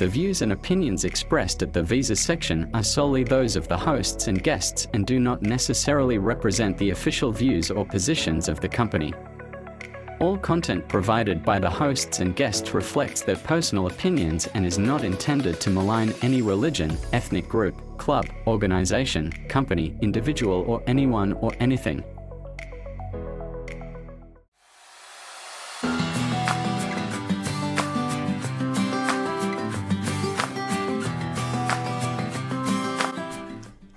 The views and opinions expressed at the Visa section are solely those of the hosts and guests and do not necessarily represent the official views or positions of the company. All content provided by the hosts and guests reflects their personal opinions and is not intended to malign any religion, ethnic group, club, organization, company, individual, or anyone or anything.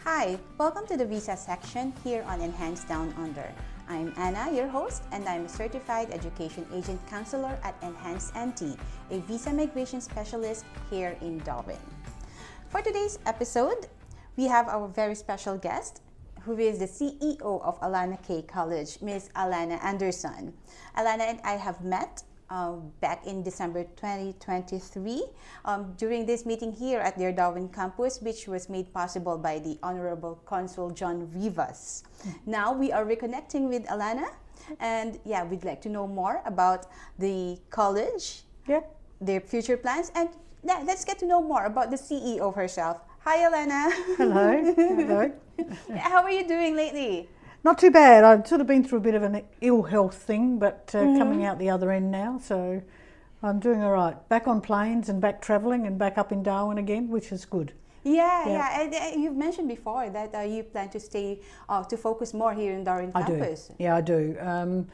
Hi, welcome to the Visa section here on Enhanced Down Under. I'm Anna, your host, and I'm a Certified Education Agent Counselor at Enhanced NT, a visa migration specialist here in Darwin. For today's episode, we have our very special guest, who is the CEO of Alana Kaye College, Ms. Alana Anderson. Alana and I have met back in December 2023 during this meeting here at their Darwin campus, which was made possible by the Honorable Consul John Rivas. Now we are reconnecting with Alana, and we'd like to know more about the college, their future plans, and let's get to know more about the CEO herself. Hi, Alana. Hello. Hello. How are you doing lately? Not too bad. I've sort of been through a bit of an ill health thing, but coming out the other end now, so I'm doing all right. Back on planes and back travelling and back up in Darwin again, which is good. Yeah. And you've mentioned before that you plan to stay, to focus more here in Darwin campus. I do.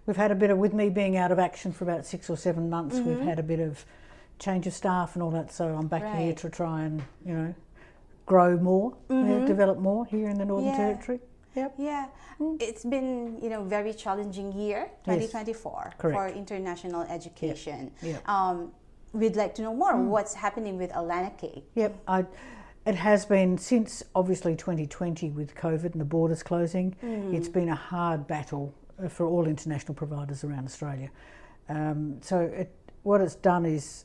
We've had a bit of, with me being out of action for about 6 or 7 months, we've had a bit of change of staff and all that, so I'm back here to try and, grow more, develop more here in the Northern Territory. Yep. Yeah, it's been very challenging year, 2024, for international education. Yep. We'd like to know more what's happening with Alana Kaye. Yep, it has been since obviously 2020 with COVID and the borders closing. It's been a hard battle for all international providers around Australia. What it's done is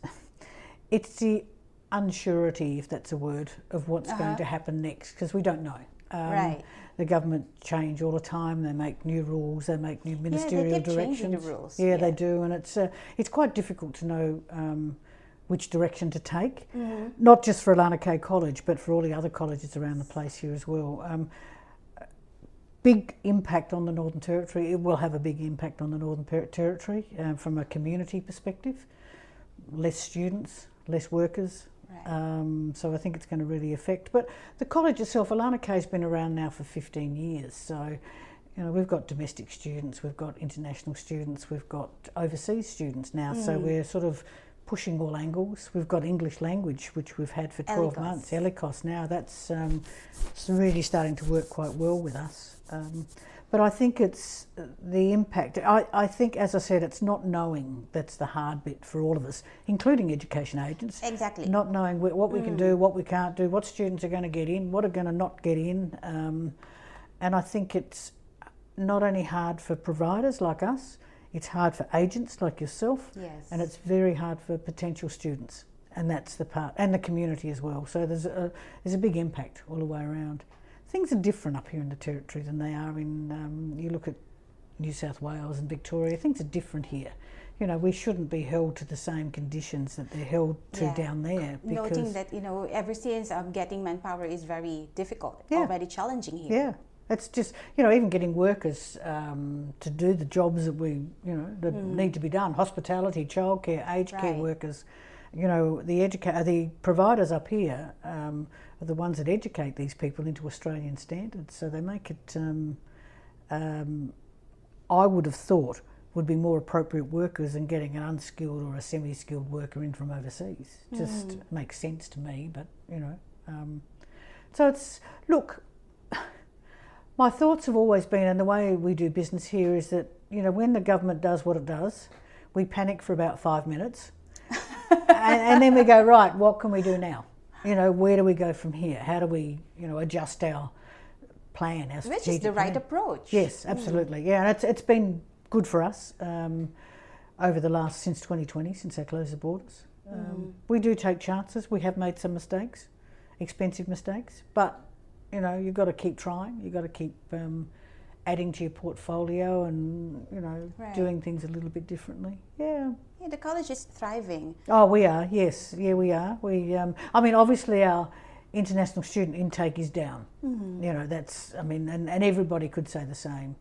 it's the unsurety, if that's a word, of what's going to happen next, because we don't know. The government change all the time. They make new rules. They make new ministerial directions. Changing the rules. Yeah, they do, and it's quite difficult to know which direction to take. Not just for Alana Kaye College, but for all the other colleges around the place here as well. Big impact on the Northern Territory. It will have a big impact on the Northern Territory from a community perspective. Less students, less workers. So I think it's going to really affect. But the college itself, Alana Kaye's been around now for 15 years. So, we've got domestic students, we've got international students, we've got overseas students now. So we're sort of pushing all angles. We've got English language, which we've had for 12 months. ELICOS now, that's it's really starting to work quite well with us. But I think it's the impact. I think, as I said, it's not knowing that's the hard bit for all of us, including education agents. Exactly. Not knowing what we can do, what we can't do, what students are going to get in, what are going to not get in. And I think it's not only hard for providers like us, it's hard for agents like yourself, and it's very hard for potential students. And that's the part, and the community as well. So there's a big impact all the way around. Things are different up here in the Territory than they are in, you look at New South Wales and Victoria, things are different here. We shouldn't be held to the same conditions that they're held to down there. Noting that, ever since getting manpower is very difficult, already challenging here. Yeah, it's just, even getting workers to do the jobs that we, that need to be done, hospitality, childcare, aged care workers. The providers up here are the ones that educate these people into Australian standards, so they make it, I would have thought, would be more appropriate workers than getting an unskilled or a semi-skilled worker in from overseas. Just makes sense to me, but, so it's, look, my thoughts have always been, and the way we do business here is that, when the government does what it does, we panic for about 5 minutes. and then we go, right, what can we do now? Where do we go from here? How do we, adjust our plan, our strategic Which is the plan? right approach. Yes, absolutely. Yeah, and it's been good for us over the last, since 2020, since they closed the borders. We do take chances. We have made some mistakes, expensive mistakes, but, you've got to keep trying. You've got to keep adding to your portfolio and, doing things a little bit differently. Yeah. Yeah, the college is thriving. Oh, we are, yes. Yeah, we are. I mean, obviously our international student intake is down. You know, that's, I mean, and everybody could say the same.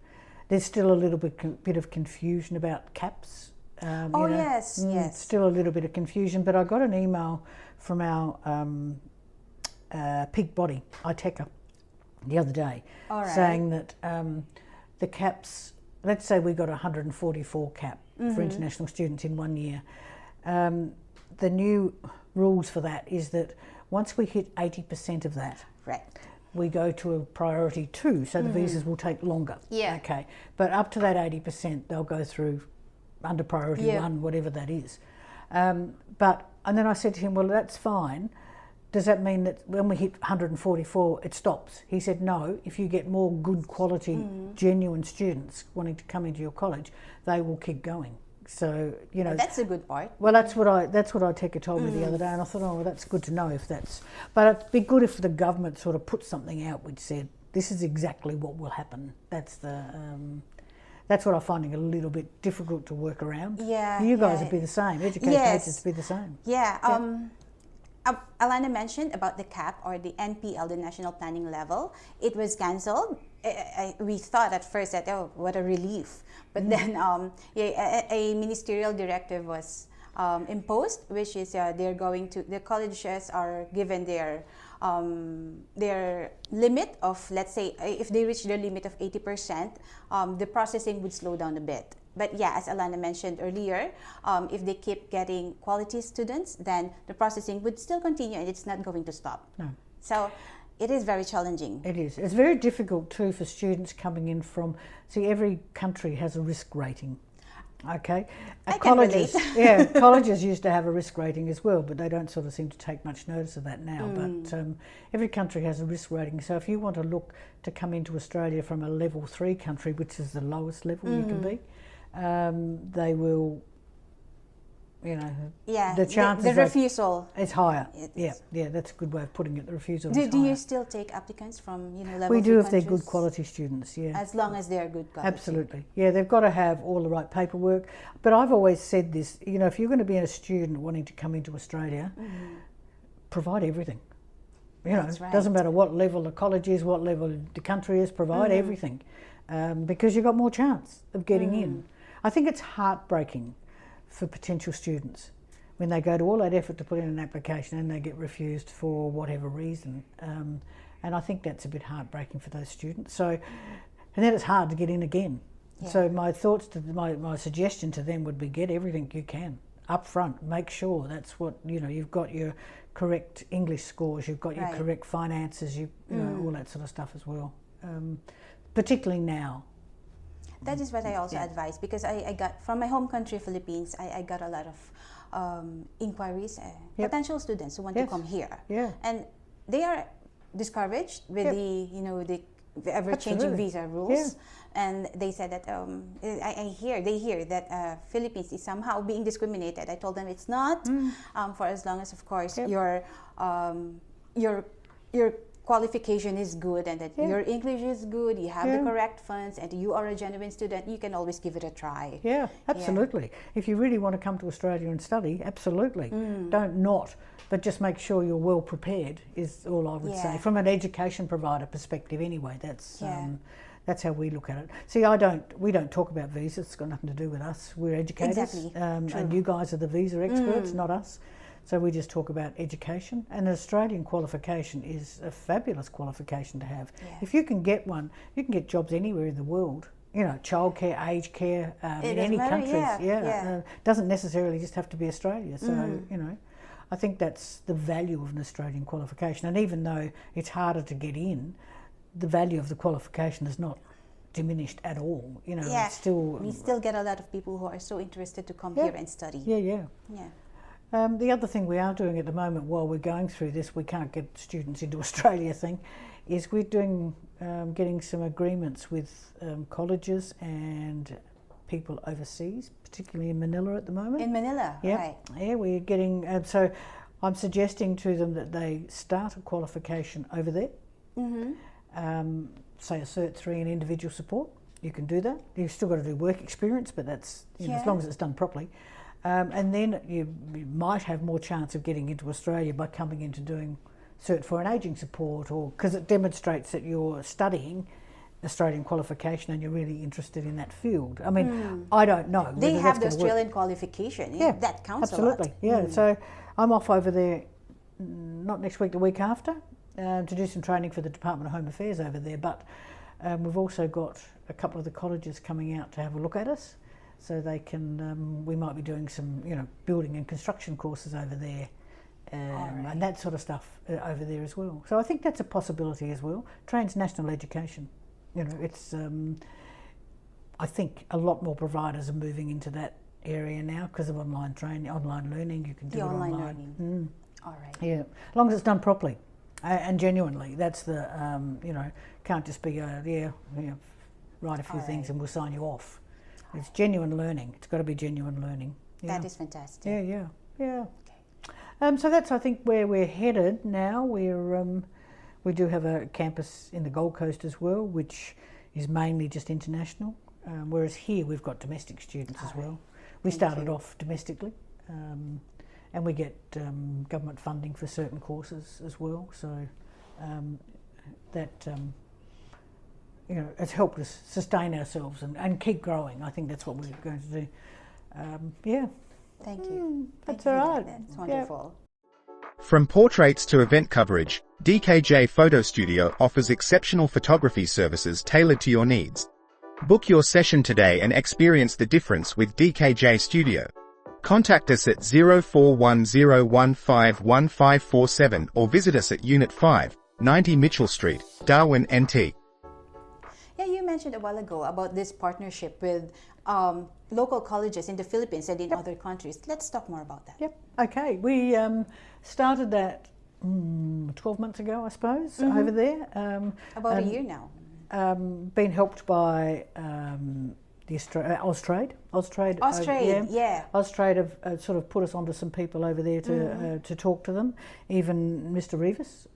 There's still a little bit of confusion about caps. Oh, yes, yes. Still a little bit of confusion, but I got an email from our peak body, ITECA, the other day, saying that the caps, let's say we got 144 cap for international students in 1 year. The new rules for that is that once we hit 80% of that, we go to a priority 2, so the visas will take longer. Yeah. Okay. But up to that 80%, they'll go through under priority 1, whatever that is. And then I said to him, well, that's fine. Does that mean that when we hit 144, it stops? He said, no, if you get more good quality, genuine students wanting to come into your college, they will keep going. So, you know, that's a good part. Well, that's what ITECA told me the other day, and I thought, oh, well, that's good to know if that's. But it'd be good if the government sort of put something out which said this is exactly what will happen. That's what I'm finding a little bit difficult to work around. Yeah, you guys would be the same. Education agents would be the same. Yeah. Alana mentioned about the CAP or the NPL, the National Planning Level. It was cancelled. We thought at first that, oh, what a relief. But then a ministerial directive was imposed, which is the colleges are given their limit of, let's say, if they reach their limit of 80%, the processing would slow down a bit. But yeah, as Alana mentioned earlier, if they keep getting quality students, then the processing would still continue and it's not going to stop. No. So it is very challenging. It is. It's very difficult too for students coming in from, see, every country has a risk rating. Okay, colleges, colleges used to have a risk rating as well, but they don't sort of seem to take much notice of that now. But every country has a risk rating. So if you want to look to come into Australia from a level 3 country, which is the lowest level you can be, they will, you know, the chances the refusal is higher. Yeah, that's a good way of putting it. The refusal is higher. Do you still take applicants from, you know, level 3 We do if countries? they're good quality students, yeah. As long as they're good quality. Absolutely. Yeah, they've got to have all the right paperwork. But I've always said this, you know, if you're going to be a student wanting to come into Australia, provide everything. You know, it doesn't matter what level the college is, what level the country is, provide everything. Because you've got more chance of getting in. I think it's heartbreaking for potential students when they go to all that effort to put in an application and they get refused for whatever reason. And I think that's a bit heartbreaking for those students. So, and then it's hard to get in again. Yeah. So my suggestion to them would be get everything you can up front. Make sure that's what, you know, you've got your correct English scores, you've got your correct finances, you know, all that sort of stuff as well. Particularly now. That is what I also advise, because I got, from my home country, Philippines, I got a lot of inquiries, potential students who want to come here. Yeah. And they are discouraged with the, you know, the ever-changing visa rules. Yeah. And they said that, they hear that Philippines is somehow being discriminated. I told them it's not, for as long as, of course, your qualification is good and that your English is good, you have the correct funds, and you are a genuine student, you can always give it a try. Yeah, absolutely. If you really want to come to Australia and study, absolutely. Don't not, but just make sure you're well prepared is all I would say. From an education provider perspective anyway, that's how we look at it. See, we don't talk about visas, it's got nothing to do with us. We're educators, and you guys are the visa experts, not us. So we just talk about education, and an Australian qualification is a fabulous qualification to have. Yeah. If you can get one, you can get jobs anywhere in the world. You know, childcare, aged care, in any countries. Doesn't necessarily just have to be Australia. So, you know, I think that's the value of an Australian qualification. And even though it's harder to get in, the value of the qualification is not diminished at all. You know, it's still... We still get a lot of people who are so interested to come here and study. Yeah. The other thing we are doing at the moment while we're going through this, we can't get students into Australia thing, is we're doing getting some agreements with colleges and people overseas, particularly in Manila at the moment. In Manila, right. Yeah, we're getting, so I'm suggesting to them that they start a qualification over there, say a Cert 3 in individual support. You can do that. You've still got to do work experience, but that's, you know, as long as it's done properly. And then you might have more chance of getting into Australia by coming into doing Cert 4 in ageing support, or because it demonstrates that you're studying Australian qualification and you're really interested in that field. I mean, I don't know. They have the Australian qualification. Yeah, that counts absolutely. a lot. Yeah, so I'm off over there, not next week, the week after, to do some training for the Department of Home Affairs over there. But we've also got a couple of the colleges coming out to have a look at us, so they can. We might be doing some, building and construction courses over there. And that sort of stuff over there as well. So I think that's a possibility as well. Transnational education, it's. I think a lot more providers are moving into that area now because of online training, online learning. You can do it online. Learning. All right. Yeah, as long as it's done properly and genuinely. That's the can't just be write a few things and we'll sign you off. It's genuine learning. It's got to be genuine learning. Yeah. That is fantastic. Yeah. So that's, I think, where we're headed now. We do have a campus in the Gold Coast as well, which is mainly just international, whereas here we've got domestic students as well. We started off domestically, and we get government funding for certain courses as well. So that it's helped us sustain ourselves and keep growing. I think that's what we're going to do. Thank you. That's all right. That's wonderful. From portraits to event coverage, DKJ Photo Studio offers exceptional photography services tailored to your needs. Book your session today and experience the difference with DKJ Studio. Contact us at 0410151547 or visit us at Unit 5, 90 Mitchell Street, Darwin, NT. Yeah, you mentioned a while ago about this partnership with local colleges in the Philippines and in other countries. Let's talk more about that. Yep. Okay. We started that 12 months ago, I suppose, over there. About a year now. Been helped by the Austrade. Austrade, Austrade have sort of put us onto some people over there to talk to them. Even Mr. Rivas,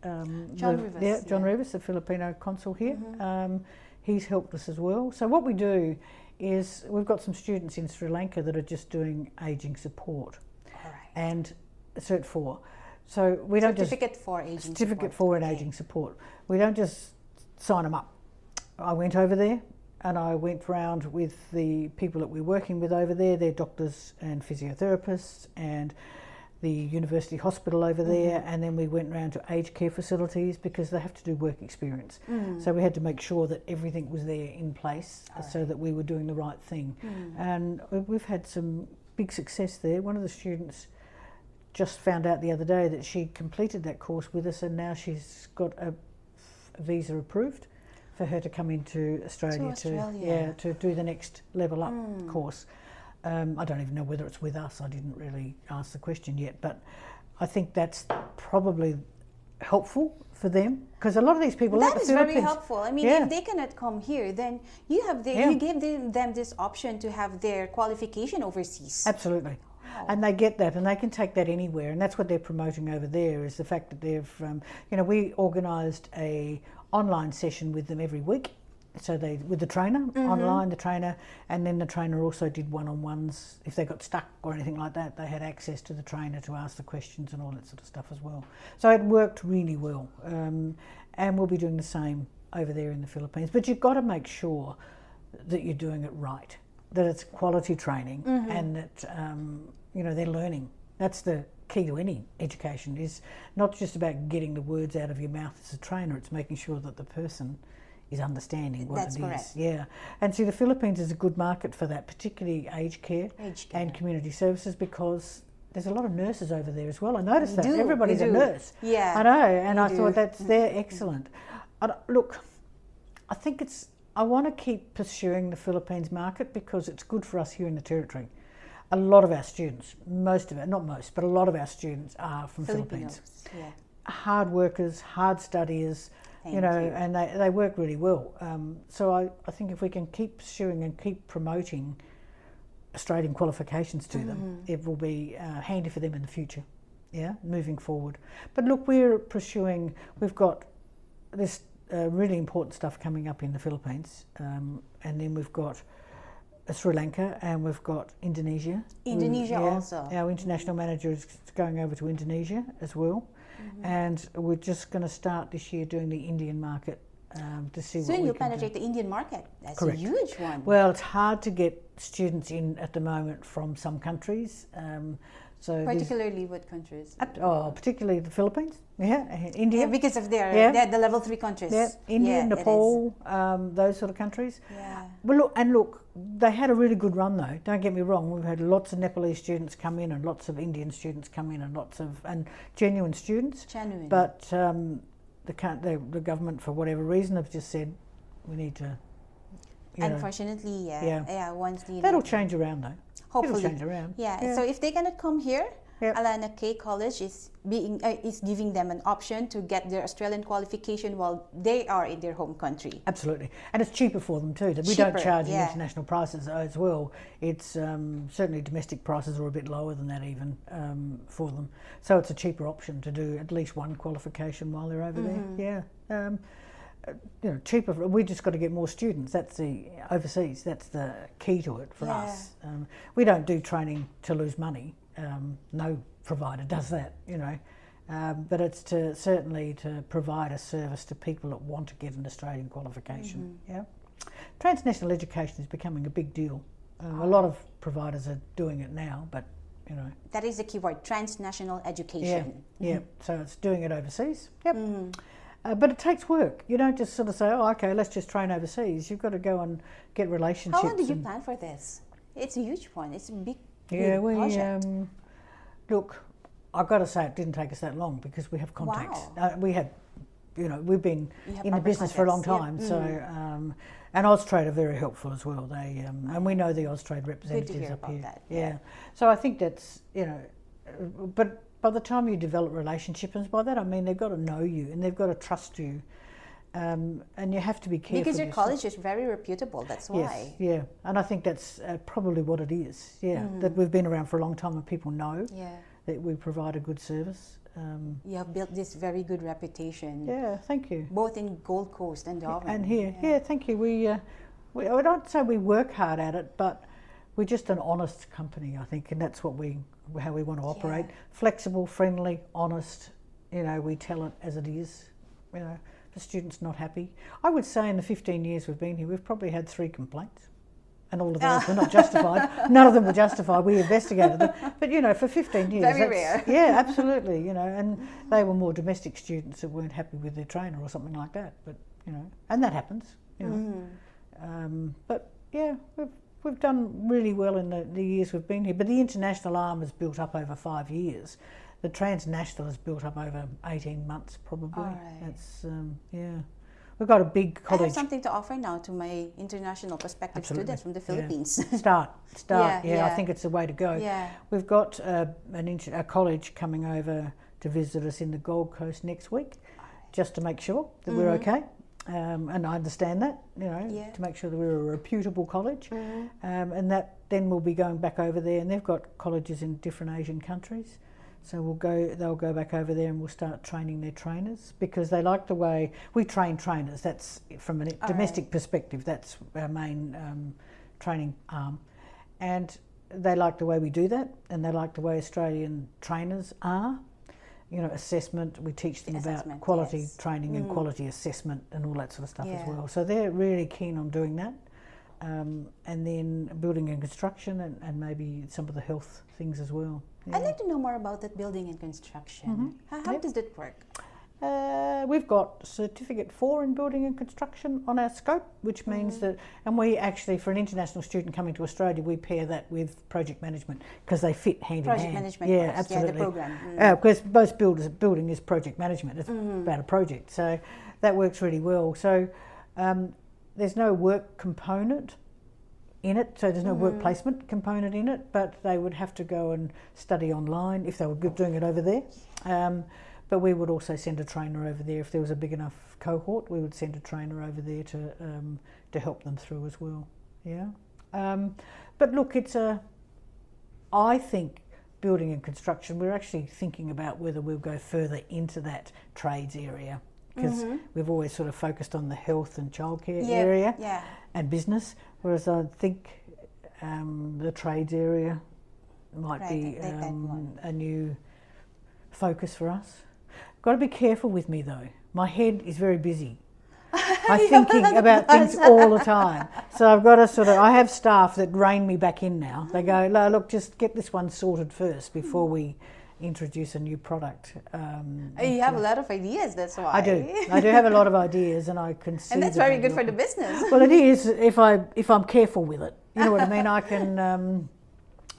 John Rivas, the Filipino consul here, he's helped us as well. So what we do is we've got some students in Sri Lanka that are just doing ageing support and Cert 4. So we don't Certificate for ageing support. We don't just sign them up. I went over there and I went round with the people that we're working with over there. They're doctors and physiotherapists and the university hospital over there, and then we went round to aged care facilities because they have to do work experience. So we had to make sure that everything was there in place so that we were doing the right thing. And we've had some big success there. One of the students just found out the other day that she completed that course with us, and now she's got a visa approved for her to come into Australia to do the next level up course. I don't even know whether it's with us. I didn't really ask the question yet, but I think that's probably helpful for them because a lot of these people that is very helpful. I mean, if they cannot come here, then you have you give them this option to have their qualification overseas. Absolutely. And they get that, and they can take that anywhere, and that's what they're promoting over there is the fact that they've, we organised a online session with them every week. So they, with the trainer, online, the trainer, and then the trainer also did one-on-ones. If they got stuck or anything like that, they had access to the trainer to ask the questions and all that sort of stuff as well. So it worked really well. And we'll be doing the same over there in the Philippines. But you've got to make sure that you're doing it right, that it's quality training and that, they're learning. That's the key to any education, is not just about getting the words out of your mouth as a trainer, it's making sure that the person is understanding what it is. Yeah. And see, the Philippines is a good market for that, particularly aged care and community services, because there's a lot of nurses over there as well. I noticed that. Everybody's a nurse. Yeah. I know, and I thought they're excellent. Look, I think I want to keep pursuing the Philippines market because it's good for us here in the Territory. A lot of our students, most of it, not most, but a lot of our students are from Philippines. Yeah. Hard workers, hard studiers, and they work really well. So I think if we can keep pursuing and keep promoting Australian qualifications to them, it will be handy for them in the future, moving forward. But look, we've got this really important stuff coming up in the Philippines, and then we've got Sri Lanka, and we've got Indonesia. Indonesia also. Our international manager is going over to Indonesia as well. And we're just going to start this year doing the Indian market to see what we can do. Soon you'll penetrate the Indian market. That's Correct. a huge one. Well, it's hard to get students in at the moment from some countries. Particularly what countries? Particularly the Philippines, India. Yeah, because of they're the level 3 countries. Yeah, India, Nepal, those sort of countries. Well, look, they had a really good run though. Don't get me wrong. We've had lots of Nepalese students come in, and lots of Indian students come in, and genuine students. Genuine. But the government, for whatever reason, have just said we need to. Unfortunately, once that'll change around though. Hopefully. It'll change around. Yeah. So if they cannot come here, Alana Kaye College is giving them an option to get their Australian qualification while they are in their home country. Absolutely, and it's cheaper for them too. We don't charge international prices as well. It's certainly domestic prices are a bit lower than that even for them. So it's a cheaper option to do at least one qualification while they're over there. Yeah. Cheaper. We just got to get more students. That's the overseas. That's the key to it for us. We don't do training to lose money. No provider does that, but it's certainly to provide a service to people that want to get an Australian qualification. Yeah, transnational education is becoming a big deal. A lot of providers are doing it now, but that is the key word: transnational education. Yeah. So it's doing it overseas. Yep. But it takes work. You don't just sort of say, "Oh, okay, let's just train overseas." You've got to go and get relationships. How long did you plan for this? It's a huge one. It's a big. Yeah, project. Look, I've got to say it didn't take us that long because we have contacts. Wow. We had, we've been in the business for a long time. So, and Austrade are very helpful as well. They and we know the Austrade representatives up here. Yeah. So I think that's but by the time you develop relationships, and by that I mean they've got to know you and they've got to trust you. And you have to be careful. Because your college is very reputable, that's why. Yes, yeah. And I think that's probably what it is, that we've been around for a long time and people know that we provide a good service. You have built this very good reputation. Yeah, thank you. Both in Gold Coast and Darwin. And here, thank you. I don't say we work hard at it, but we're just an honest company, I think, and that's how we want to operate. Flexible, friendly, honest, we tell it as it is, The students not happy. I would say in the 15 years we've been here, we've probably had 3 complaints, and all of those were not justified. None of them were justified. We investigated them, but for 15 years, very rare. Yeah, absolutely. And they were more domestic students that weren't happy with their trainer or something like that. But and that happens. But yeah, we've done really well in the years we've been here. But the international arm has built up over 5 years. The transnational is built up over 18 months, probably. All right. That's we've got a big college. I have something to offer now to my international prospective students from the Philippines. Start. Yeah. I think it's the way to go. Yeah. We've got a college coming over to visit us in the Gold Coast next week, just to make sure that we're okay. And I understand that, to make sure that we're a reputable college, and that then we'll be going back over there. And they've got colleges in different Asian countries. So they'll go back over there and we'll start training their trainers because they like the way we train trainers. That's from a domestic perspective, that's our main training arm. And they like the way we do that, and they like the way Australian trainers are. Assessment, we teach them about quality training and quality assessment and all that sort of stuff as well. So they're really keen on doing that. And then building and construction and maybe some of the health things as well. I'd like to know more about that building and construction. How does that work? We've got Certificate 4 in building and construction on our scope, which means that, and we actually, for an international student coming to Australia, we pair that with project management because they fit hand in hand. Project management, yeah, absolutely. the program. Because most building is project management. It's about a project, so that works really well. So there's no work component in it, so there's no work placement component in it, but they would have to go and study online if they were doing it over there. But we would also send a trainer over there if there was a big enough cohort. We would send a trainer over there to help them through as well. Yeah. But look, I think building and construction, we're actually thinking about whether we'll go further into that trades area because we've always sort of focused on the health and childcare area and business, whereas I think The trades area might Right, be that one. a new focus for us. Got to be careful with me though. My head is very busy. I'm thinking about things all the time. So I've got to I have staff that rein me back in now. They go, "No, look, just get this one sorted first before we introduce a new product." You have a lot of ideas, that's why. I do have a lot of ideas, and I can see. And that's very good for the business. Well, it is if I'm careful with it. You know what I mean?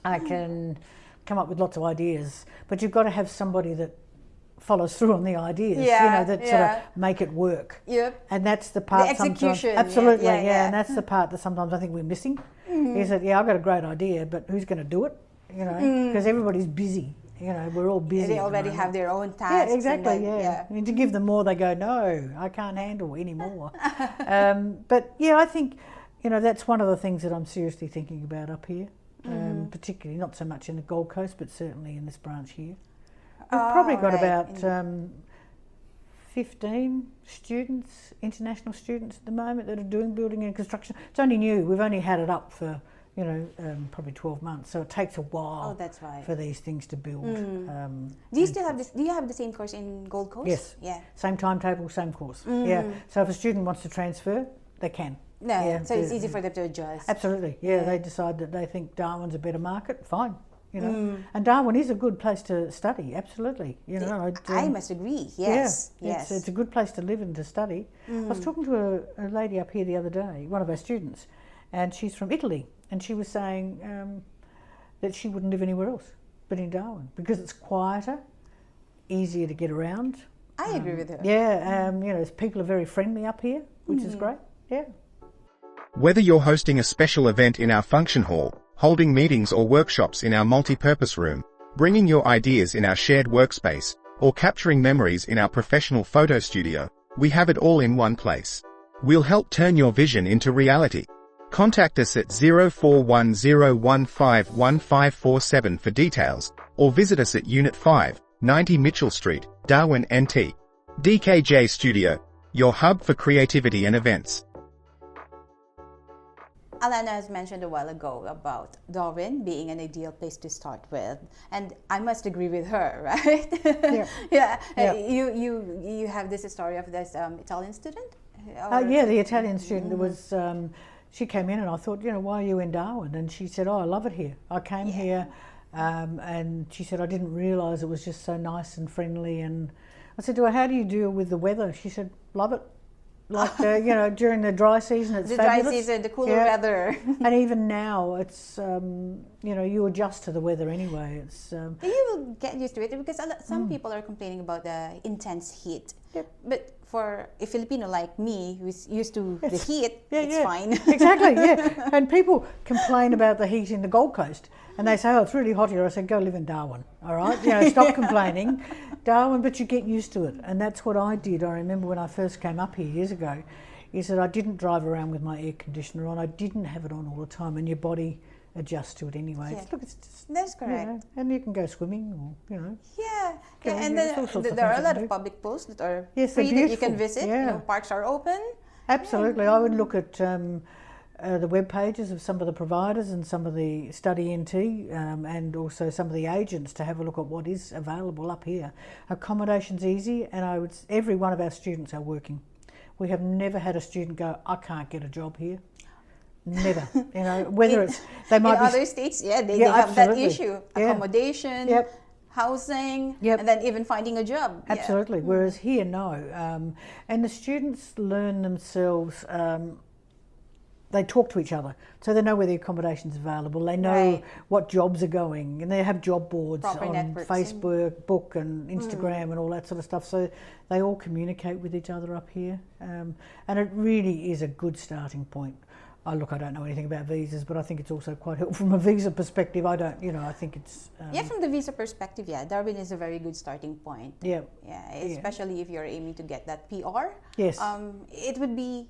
I can come up with lots of ideas, but you've got to have somebody that follows through on the ideas. That sort of make it work. Yep. And that's the part. The execution. Sometimes, absolutely, yeah. And that's the part that sometimes I think we're missing. Is that I've got a great idea, but who's going to do it? Because everybody's busy. We're all busy. They already have their own tasks. Yeah, exactly. Then, I mean, to give them more, they go, "No, I can't handle any more." But I think that's one of the things that I'm seriously thinking about up here, particularly not so much in the Gold Coast, but certainly in this branch here. We've probably got about 15 students, international students at the moment that are doing building and construction. It's only new. We've only had it up for probably 12 months, so it takes a while that's right. for these things to build. Do you still have this? Do you have the same course in Gold Coast? Yes. Yeah. Same timetable, same course. Yeah. So if a student wants to transfer, they can. No. Yeah, So it's easy for them to adjust. Absolutely. Yeah. They decide that they think Darwin's a better market. Fine. And Darwin is a good place to study. Absolutely. I must agree. Yes. Yeah, Yes. It's a good place to live and to study. I was talking to a lady up here the other day, one of our students, and she's from Italy. And she was saying that she wouldn't live anywhere else but in Darwin because it's quieter, easier to get around. I agree with her. Yeah, people are very friendly up here, which is great. Yeah. Whether you're hosting a special event in our function hall, holding meetings or workshops in our multi-purpose room, bringing your ideas in our shared workspace, or capturing memories in our professional photo studio, we have it all in one place. We'll help turn your vision into reality. Contact us at 0410151547 for details, or visit us at Unit 5, 90 Mitchell Street, Darwin, NT. DKJ Studio, your hub for creativity and events. Alana has mentioned a while ago about Darwin being an ideal place to start with, and I must agree with her, right? Yeah. You have this story of this Italian student? The Italian student was. She came in and I thought, why are you in Darwin? And she said, I love it here. I came here, and she said, I didn't realise it was just so nice and friendly. And I said to her, how do you deal with the weather? She said, love it. Like, during the dry season, it's fabulous. Dry season, the cooler weather. And even now, it's, you adjust to the weather anyway. It's. You will get used to it because some people are complaining about the intense heat. Yep. But for a Filipino like me, who's used to the heat, it's fine. Exactly, yeah. And people complain about the heat in the Gold Coast. And they say, it's really hot here. I said, go live in Darwin, all right? Stop complaining. Darwin, but you get used to it. And that's what I did. I remember when I first came up here years ago, is that I didn't drive around with my air conditioner on. I didn't have it on all the time, and your body adjusts to it anyway. Yeah. Look, it's just, that's correct. and you can go swimming or, And then there are a lot of public pools that are free that you can visit. Yeah. Parks are open. Absolutely. I would look at the web pages of some of the providers and some of the Study NT and also some of the agents to have a look at what is available up here. Accommodation's easy, and every one of our students are working. We have never had a student go, I can't get a job here. Never. Whether it's they might in other states, they have that issue. Accommodation, housing, and then even finding a job. Absolutely. Whereas here, no. And the students learn themselves. They talk to each other, so they know where the accommodation's available. They know what jobs are going, and they have job boards on Facebook and Instagram and all that sort of stuff. So they all communicate with each other up here, and it really is a good starting point. I don't know anything about visas, but I think it's also quite helpful from a visa perspective. I think it's... from the visa perspective, Darwin is a very good starting point. Especially if you're aiming to get that PR. Yes. It would be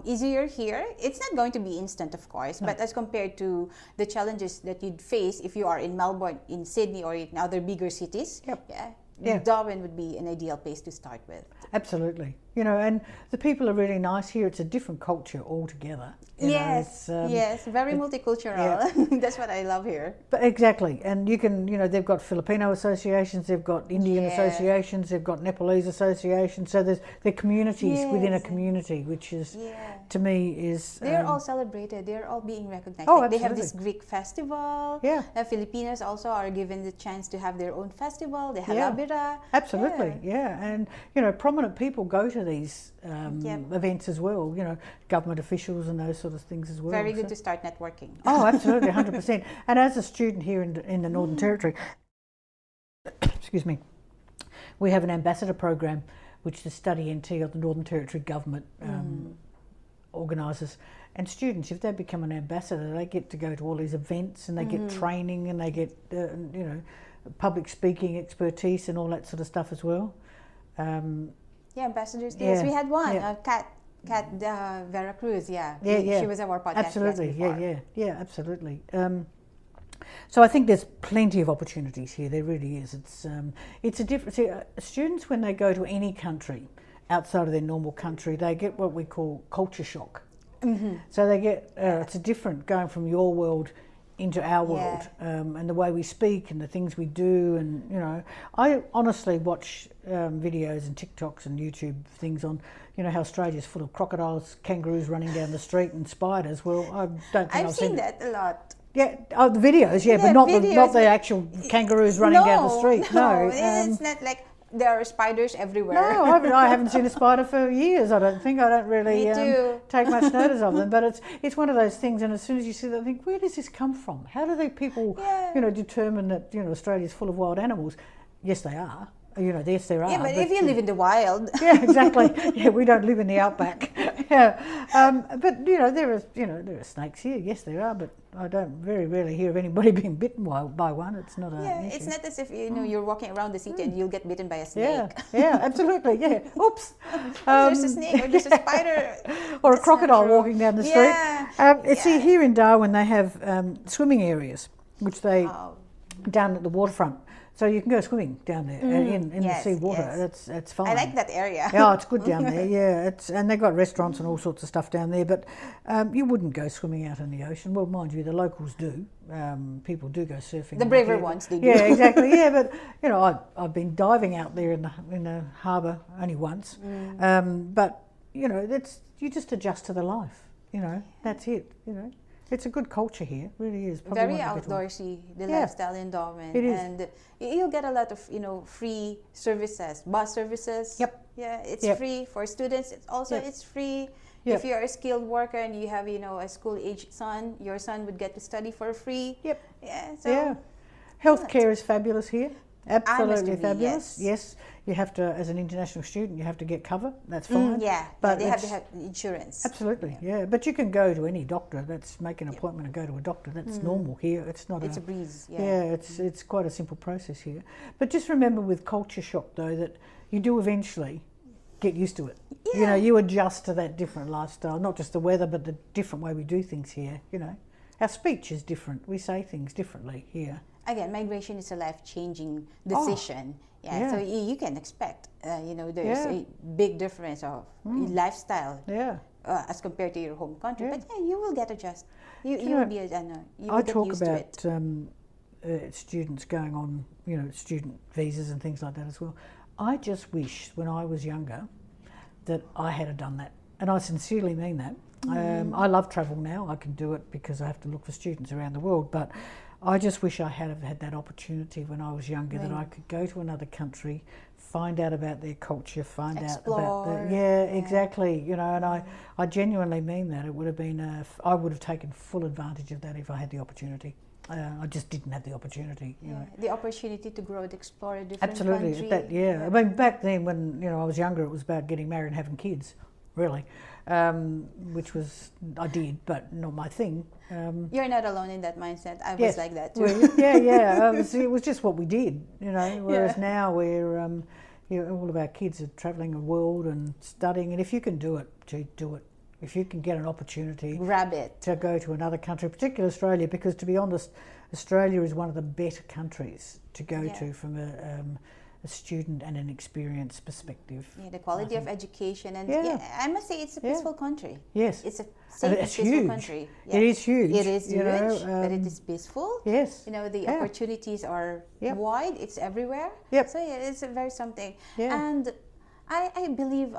easier here. It's not going to be instant, of course, but as compared to the challenges that you'd face if you are in Melbourne, in Sydney, or in other bigger cities, Darwin would be an ideal place to start with. Absolutely. You know, and the people are really nice here. It's a different culture altogether. Yes, yes, very multicultural. That's what I love here. But exactly, and you can, you know, they've got Filipino associations, they've got Indian associations, they've got Nepalese associations. So they're communities within a community, which is, to me, is they're all celebrated. They're all being recognized. Oh, like they have absolutely. this Greek festival. Yeah. Filipinos also are given the chance to have their own festival. The halabira. Absolutely, and you know, prominent people go to these events as well. You know, government officials and those sort of things as well. Very good to start networking. Oh, absolutely, 100%. And as a student here in the Northern Territory, excuse me, we have an ambassador program, which the Study NT of the Northern Territory government organises. And students, if they become an ambassador, they get to go to all these events and they get training and they get, you know, public speaking expertise and all that sort of stuff as well. Ambassadors. Yes, we had one. Kat Vera Cruz. She was our podcast. Absolutely. Yeah. Absolutely. So I think there's plenty of opportunities here. There really is. It's a different. See, students when they go to any country outside of their normal country, they get what we call culture shock. So they get it's a different going from your world into our world, and the way we speak and the things we do, and you know, I honestly watch videos and TikToks and YouTube things on, you know, how Australia's full of crocodiles, kangaroos running down the street, and spiders. Well, I don't think I've seen that a lot. Yeah, the videos, but not the actual kangaroos running down the street. No, it's not like there are spiders everywhere. No, I haven't seen a spider for years. I don't think. I don't really take much notice of them. But it's one of those things. And as soon as you see that, I think, where does this come from? How do they people, you know, determine that, you know, Australia's full of wild animals? Yes, they are. You know, yes, there are. Yeah, but if you live in the wild. Yeah, exactly. Yeah, we don't live in the outback. But you know, there are snakes here. Yes, there are. But I don't very rarely hear of anybody being bitten by one. It's not an issue. It's not as if you're walking around the city and you'll get bitten by a snake. Yeah, absolutely. Yeah. Oops. There's a snake or there's a spider. Or a crocodile walking down the street. See, here in Darwin they have swimming areas, which they down at the waterfront. So you can go swimming down there in the sea water. That's fine. I like that area. Yeah, it's good down there. Yeah, and they've got restaurants and all sorts of stuff down there. But you wouldn't go swimming out in the ocean. Well, mind you, the locals do. People do go surfing. The braver ones, they do. Yeah, exactly. Yeah, but you know, I've been diving out there in the harbour only once. But you know, you just adjust to the life. You know, that's it. You know. It's a good culture here, really is. Probably very outdoorsy, the lifestyle in Darwin. It is. And you'll get a lot of, you know, free services, bus services. Yep. Yeah, it's free for students. It's free. Yep. If you're a skilled worker and you have, you know, a school-aged son, your son would get to study for free. Yep. Yeah. So Healthcare is fabulous here. Absolutely fabulous. Yes. You have to, as an international student, you have to get cover. That's fine. But they have to have insurance. Absolutely, But you can go to any doctor. That's make an appointment and go to a doctor. That's normal here. It's not. It's a breeze. It's quite a simple process here. But just remember, with culture shock, though, that you do eventually get used to it. You know, you adjust to that different lifestyle, not just the weather, but the different way we do things here. You know, our speech is different. We say things differently here. Again, migration is a life-changing decision. So you can expect, you know, there's a big difference of lifestyle as compared to your home country. But you will get adjusted. You will be, you will get used to it. I talk about students going on, you know, student visas and things like that as well. I just wish when I was younger that I had done that. And I sincerely mean that. I love travel now. I can do it because I have to look for students around the world. But I just wish I had that opportunity when I was younger, that I could go to another country, find out about their culture, Explore. Out about exactly, you know, and I genuinely mean that. It would have been, I would have taken full advantage of that if I had the opportunity. I just didn't have the opportunity, you know. The opportunity to grow and explore a different country. I mean, back then when, you know, I was younger, it was about getting married and having kids, really. Which was, I did, but not my thing. You're not alone in that mindset. I was like that too. It was just what we did, you know. Whereas now we're, you know, all of our kids are travelling the world and studying, and if you can do it, do it. If you can get an opportunity, grab it to go to another country, particularly Australia, because to be honest, Australia is one of the better countries to go to from a student and an experience perspective. Yeah, the quality of education, and Yeah. I must say it's a peaceful country. Yes. It's a And safe and it's peaceful huge. country. It is huge. It is you huge, know, but it is peaceful. Yes. You know, the Yeah. opportunities are Yep. wide. It's everywhere. Yep. So yeah, it's a very something. Yeah. And I believe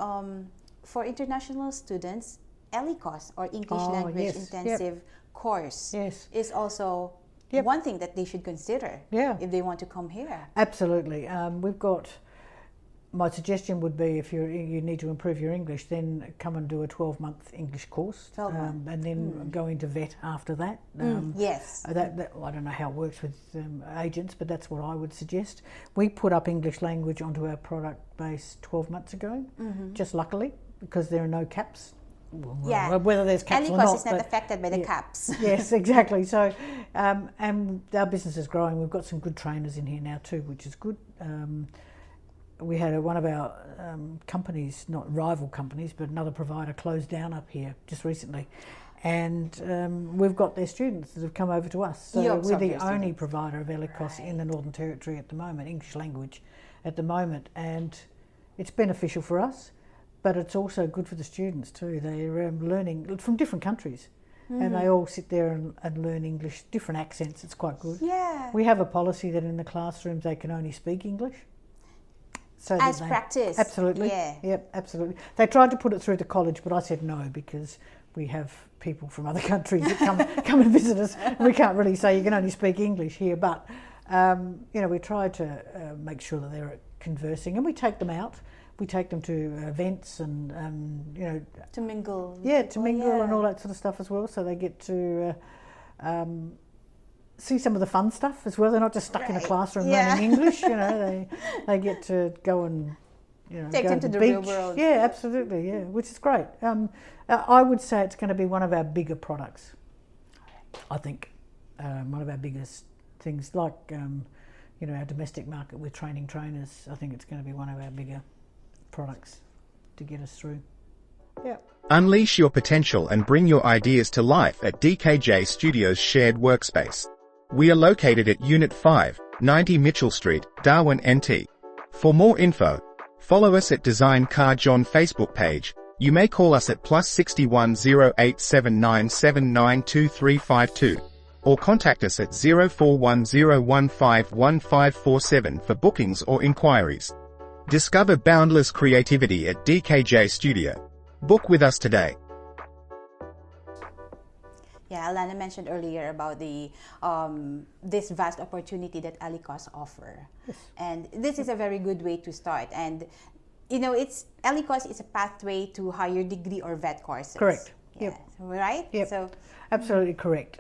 for international students, ELICOS or English Oh, Language yes. Intensive course Yes. is also Yep. one thing that they should consider Yeah. if they want to come here. Absolutely. We've got. My suggestion would be if you need to improve your English, then come and do a 12-month English course, 12 month. and then go into vet after that. Yes. That I don't know how it works with agents, but that's what I would suggest. We put up English language onto our product base 12 months ago, just luckily, because there are no caps. Yeah. Whether there's caps or ELICOS not. is not but- affected by the yeah. caps. Yes, exactly. So, and our business is growing. We've got some good trainers in here now too, which is good. We had one of our companies, not rival companies, but another provider closed down up here just recently. And we've got their students that have come over to us. So You we're absorb the your only students. provider of ELICOS in the Northern Territory at the moment, English language at the moment. And it's beneficial for us, but it's also good for the students too. They're learning from different countries. And they all sit there and learn English, different accents. It's quite good. Yeah. We have a policy that in the classrooms they can only speak English. So that As practice. Absolutely. Yeah. Yep, absolutely. They tried to put it through to college, but I said no because we have people from other countries that come and visit us. We can't really say you can only speak English here, but we try to make sure that they're conversing, and we take them out. We take them to events and To mingle. with to people, mingle yeah. and all that sort of stuff as well. So they get to see some of the fun stuff as well. They're not just stuck in a Right. classroom Yeah. learning English. They get to go and Take go them to to the beach. real world. Yeah, absolutely. Yeah, which is great. I would say it's going to be one of our bigger products. I think one of our biggest things, like our domestic market with training trainers. I think it's going to be one of our bigger products to get us through. Yeah. Unleash your potential and bring your ideas to life at DKJ Studios Shared Workspace. We are located at Unit 5, 90 Mitchell Street, Darwin, NT. For more info, follow us at Design Car John Facebook page. You may call us at +61 0879792352 or contact us at 0410151547 for bookings or inquiries. Discover boundless creativity at DKJ Studio. Book with us today. Yeah, Alana mentioned earlier about the this vast opportunity that ELICOS offer, and this is a very good way to start. And ELICOS is a pathway to higher degree or vet courses. Correct. Yeah. Yep. Right. Yep. So Absolutely correct.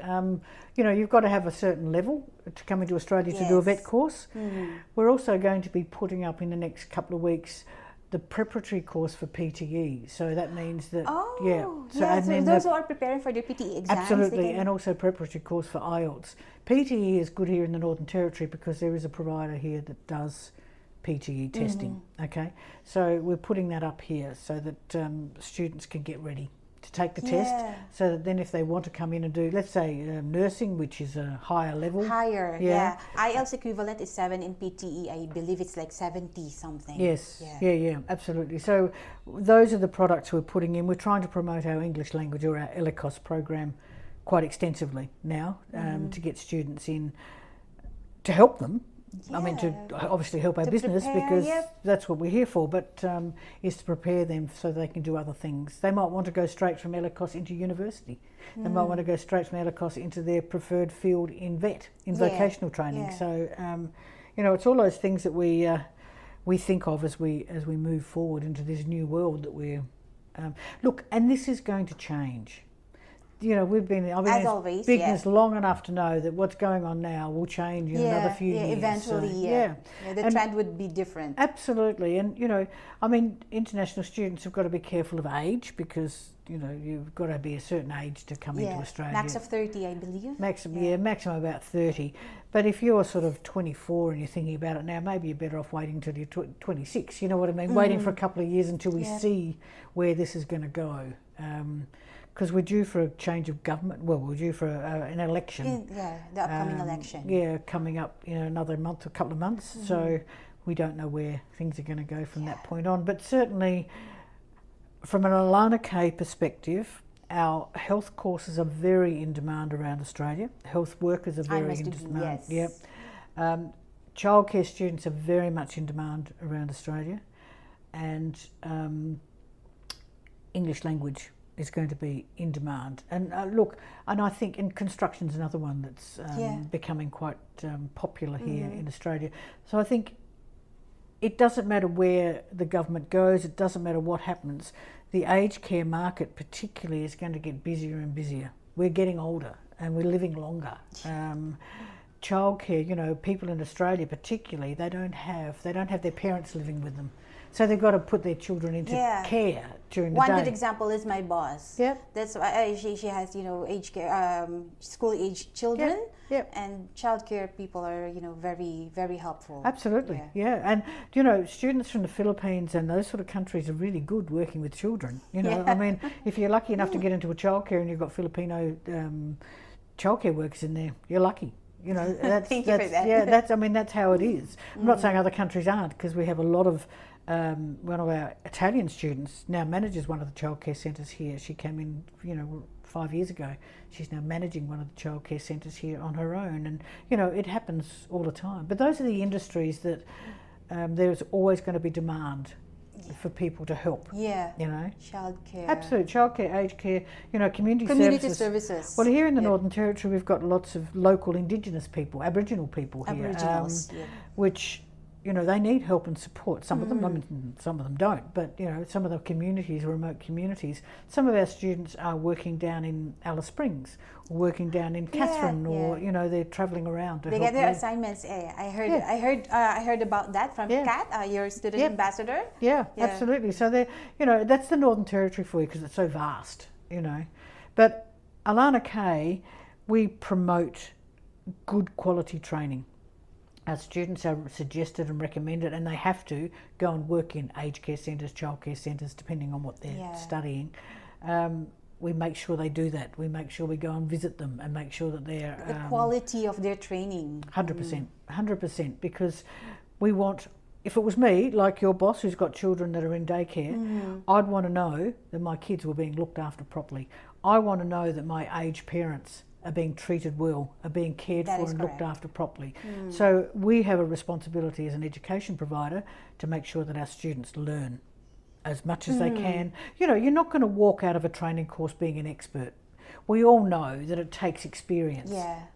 You've got to have a certain level to come into Australia to do a vet Yes. course. We're also going to be putting up in the next couple of weeks the preparatory course for PTE. So that means that, so those who are preparing for their PTE exams. absolutely, they can- and also preparatory course for IELTS. PTE is good here in the Northern Territory because there is a provider here that does PTE testing. Okay, so we're putting that up here so that students can get ready to take the test. Yeah. So that then if they want to come in and do, let's say, nursing, which is a higher level. Higher, Yeah. IELTS equivalent is 7 in PTE. I believe it's like 70 something. Yes, yeah, absolutely. So those are the products we're putting in. We're trying to promote our English language or our ELICOS program quite extensively now to get students in, to help them. I mean, to obviously help our To business prepare, because yep. that's what we're here for, but is to prepare them so they can do other things. They might want to go straight from ELICOS into university. They might want to go straight from ELICOS into their preferred field in vocational training. Yeah. So, it's all those things that we think of as we move forward into this new world that we're... look, and this is going to change. I've been in always, business long enough to know that what's going on now will change in another few years. Eventually, So, the trend would be different. Absolutely. And, international students have got to be careful of age because, you've got to be a certain age to come into Australia. Max of 30, I believe. Maximum about 30. But if you're sort of 24 and you're thinking about it now, maybe you're better off waiting till you're 26. You know what I mean? Waiting for a couple of years until we see where this is going to go. Because we're due for a change of government. Well, we're due for an election. The upcoming election. Yeah, coming up in another month, a couple of months. So we don't know where things are going to go from that point on. But certainly, from an Alana Kaye perspective, our health courses are very in demand around Australia. Health workers are very in demand. Yes. Yep. Childcare students are very much in demand around Australia, and English language is going to be in demand. And and I think construction's another one that's becoming quite popular here in Australia. So I think it doesn't matter where the government goes, it doesn't matter what happens, the aged care market particularly is going to get busier and busier. We're getting older and we're living longer. Childcare, people in Australia particularly, they don't have their parents living with them. So they've got to put their children into care during the day. One good example is my boss. Yeah. That's why she has, age care, school-age children. Yep. And childcare people are, very, very helpful. Absolutely, yeah. And, students from the Philippines and those sort of countries are really good working with children. I mean, if you're lucky enough to get into a childcare and you've got Filipino childcare workers in there, you're lucky. That's, Thank you for that. Yeah, that's how it is. I'm not saying other countries aren't, because we have a lot of one of our Italian students now manages one of the childcare centres here. She came in, 5 years ago. She's now managing one of the childcare centres here on her own, and it happens all the time. But those are the industries that there's always going to be demand for people to help. Yeah. Childcare. Childcare. Absolutely, childcare, aged care, Community services. Well, here in the Northern Territory, we've got lots of local Indigenous people, Aboriginal people here, Aboriginals, which they need help and support. Some of them, I mean, some of them don't, but some of the communities, remote communities, some of our students are working down in Alice Springs, or working down in Katherine, or they're travelling around to they help. Get their assignments. I heard about that from Kat, your student ambassador. Yeah, absolutely. So they, that's the Northern Territory for you, because it's so vast. But Alana Kaye, we promote good quality training. Our students are suggested and recommended, and they have to go and work in aged care centres, childcare centres, depending on what they're studying. We make sure they do that. We make sure we go and visit them and make sure that they're... The quality of their training. 100%, because we want... If it was me, like your boss, who's got children that are in daycare, I'd want to know that my kids were being looked after properly. I want to know that my aged parents are being treated well, are being cared for and looked after properly. So we have a responsibility as an education provider to make sure that our students learn as much as they can. You're not going to walk out of a training course being an expert. We all know that it takes experience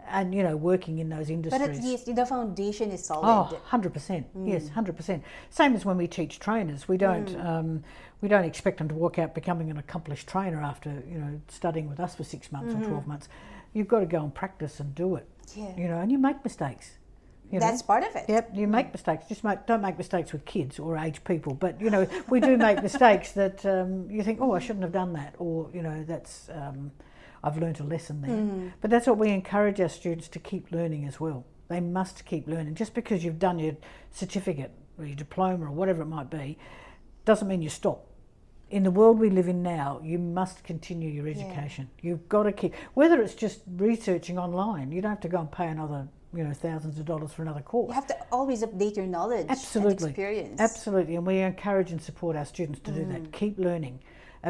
and, working in those industries. But at least the foundation is solid. Oh, 100%. Yes, 100%. Same as when we teach trainers. We don't expect them to walk out becoming an accomplished trainer after, studying with us for 6 months or 12 months. You've got to go and practice and do it. Yeah. And you make mistakes. That's part of it. Yep, you make mistakes. Don't make mistakes with kids or aged people. But, we do make mistakes that you think, I shouldn't have done that. Or, that's... I've learned a lesson there. But that's what we encourage our students to keep learning as well. They must keep learning. Just because you've done your certificate or your diploma or whatever it might be, doesn't mean you stop. In the world we live in now, you must continue your education. You've got to keep, whether it's just researching online, you don't have to go and pay another, thousands of dollars for another course. You have to always update your knowledge and experience. Absolutely, and we encourage and support our students to do that. Keep learning.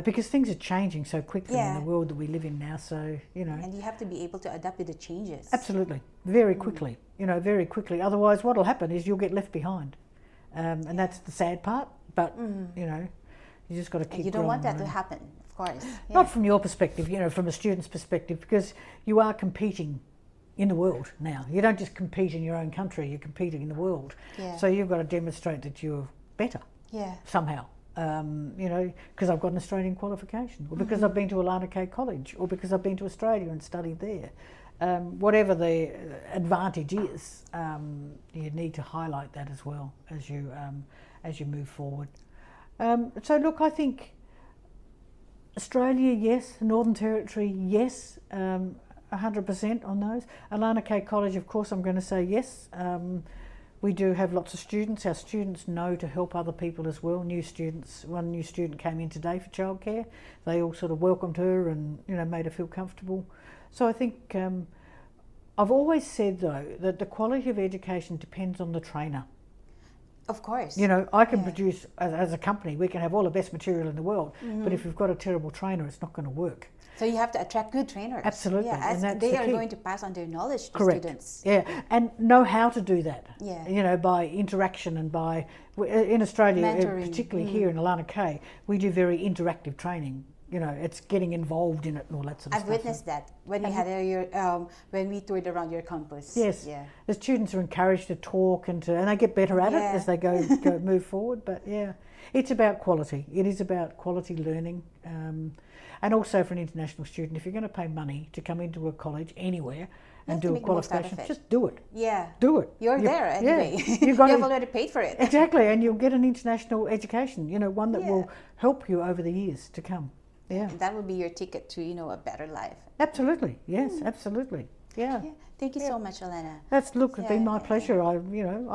Because things are changing so quickly in the world that we live in now, so, And you have to be able to adapt to the changes. Absolutely, very quickly, very quickly. Otherwise, what will happen is you'll get left behind. And that's the sad part, but, you just got to keep growing. You don't want that to happen, of course. Not from your perspective, from a student's perspective, because you are competing in the world now. You don't just compete in your own country, you're competing in the world. So you've got to demonstrate that you're better somehow. Because I've got an Australian qualification, or because I've been to Alana Kaye College, or because I've been to Australia and studied there. Whatever the advantage is, you need to highlight that as well as you move forward. So look, I think Australia, yes. Northern Territory, yes. 100% on those. Alana Kaye College, of course, I'm going to say yes. We do have lots of students. Our students know to help other people as well. New students. One new student came in today for childcare. They all sort of welcomed her and made her feel comfortable. So I think I've always said though that the quality of education depends on the trainer. Of course. You know, I can produce, as a company, we can have all the best material in the world, but if we've got a terrible trainer, it's not going to work. So you have to attract good trainers. Absolutely. Yeah, as and that's they the are key. going to pass on their knowledge to Correct. students. Yeah, and know how to do that. Yeah. You know, by interaction and by, in Australia, Mentoring. particularly here in Alana Kaye, we do very interactive training. You know, it's getting involved in it and all that sort of I've stuff. witnessed that when we had when we toured around your campus. Yes, Yeah. the students are encouraged to talk and they get better at it Yeah. as they go move forward. But yeah, it's about quality. It is about quality learning, and also for an international student, if you're going to pay money to come into a college anywhere and do a qualification, just do it. Yeah. Do it. You're there anyway. Yeah. You have already paid for it. Exactly, and you'll get an international education. You know, one that will help you over the years to come. Yeah. And that will be your ticket to, a better life. Absolutely. Yes. Absolutely. Yeah. Yeah. Thank you so much, Alana. It's been my pleasure. I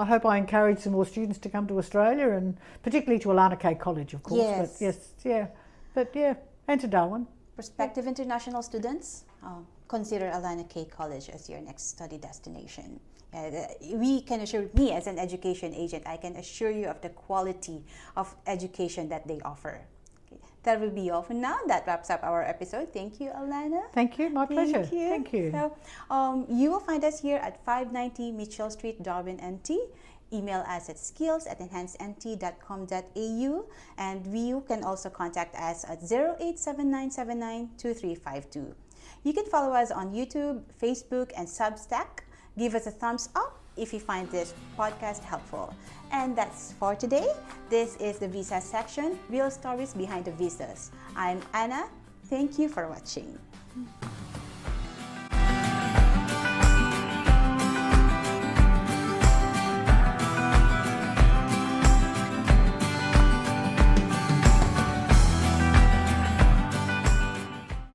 hope I encourage some more students to come to Australia, and particularly to Alana Kaye College, of course. Yes. But and to Darwin. Prospective international students, consider Alana Kaye College as your next study destination. We can assure me as an education agent, I can assure you of the quality of education that they offer. That will be all for now. That wraps up our episode. Thank you, Alana. Thank you. My pleasure. Thank you. So, you will find us here at 590 Mitchell Street, Darwin, NT. Email us at skills@enhancednt.com.au, and you can also contact us at 0879792352. You can follow us on YouTube, Facebook, and Substack. Give us a thumbs up if you find this podcast helpful. And that's for today. This is the Visa section, real stories behind the visas. I'm Anna. Thank you for watching.